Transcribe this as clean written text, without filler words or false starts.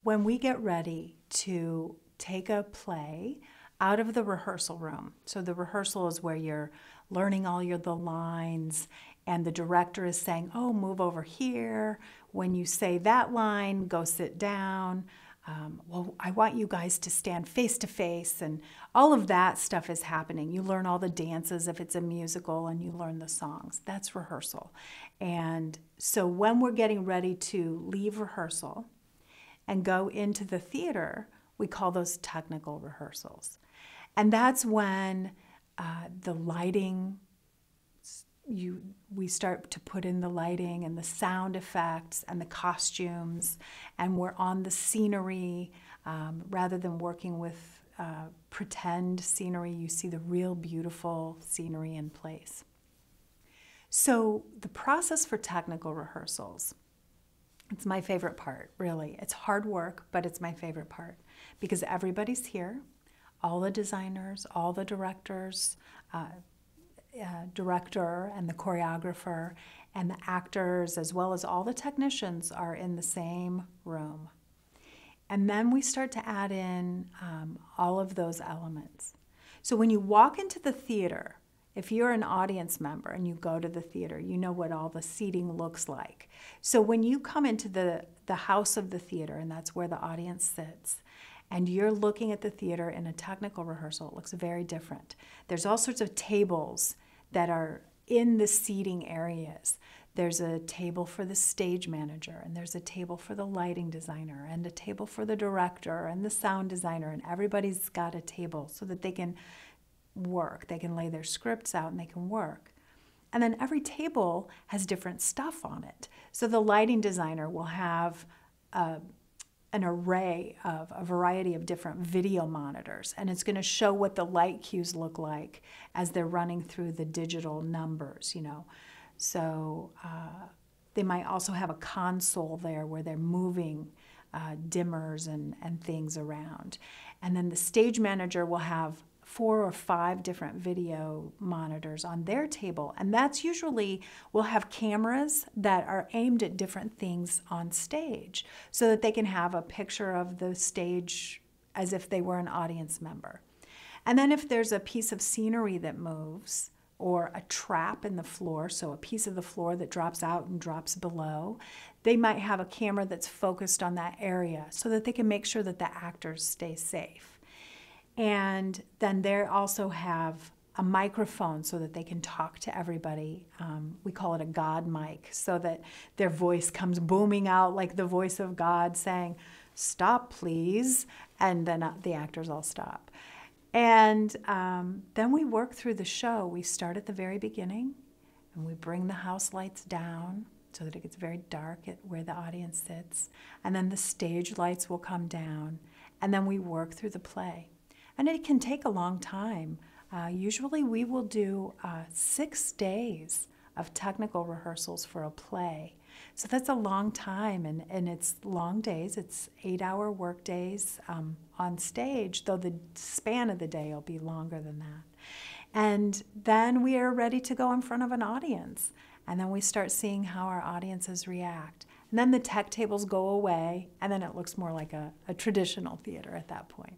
when we get ready to take a play out of the rehearsal room, so the rehearsal is where you're learning all the lines, and the director is saying, oh, move over here. When you say that line, go sit down. Well, I want you guys to stand face to face, and all of that stuff is happening. You learn all the dances if it's a musical, and you learn the songs. That's rehearsal. And so when we're getting ready to leave rehearsal and go into the theater, we call those technical rehearsals. And that's when the lighting, we start to put in the lighting and the sound effects and the costumes, and we're on the scenery. Rather than working with pretend scenery, you see the real beautiful scenery in place. So the process for technical rehearsals, it's my favorite part, really. It's hard work, but it's my favorite part because everybody's here, all the designers, all the directors, director and the choreographer and the actors, as well as all the technicians, are in the same room. And then we start to add in all of those elements. So when you walk into the theater, if you're an audience member and you go to the theater, you know what all the seating looks like. So when you come into the house of the theater, and that's where the audience sits, and you're looking at the theater in a technical rehearsal, it looks very different. There's all sorts of tables that are in the seating areas. There's a table for the stage manager, and there's a table for the lighting designer, and a table for the director and the sound designer, and everybody's got a table so that they can work. They can lay their scripts out and they can work. And then every table has different stuff on it. So the lighting designer will have an array of a variety of different video monitors, and it's going to show what the light cues look like as they're running through the digital numbers, you know. So they might also have a console there where they're moving dimmers and things around. And then the stage manager will have 4 or 5 different video monitors on their table, and that's usually, we'll have cameras that are aimed at different things on stage so that they can have a picture of the stage as if they were an audience member. And then if there's a piece of scenery that moves, or a trap in the floor, so a piece of the floor that drops out and drops below, they might have a camera that's focused on that area so that they can make sure that the actors stay safe. And then they also have a microphone so that they can talk to everybody. We call it a God mic, so that their voice comes booming out like the voice of God saying, "Stop, please," and then the actors all stop. And then we work through the show. We start at the very beginning, and we bring the house lights down so that it gets very dark at where the audience sits. And then the stage lights will come down, and then we work through the play. And it can take a long time. Usually we will do 6 days of technical rehearsals for a play. So that's a long time, and it's long days. It's 8-hour work days on stage, though the span of the day will be longer than that. And then we are ready to go in front of an audience. And then we start seeing how our audiences react. And then the tech tables go away, and then it looks more like a traditional theater at that point.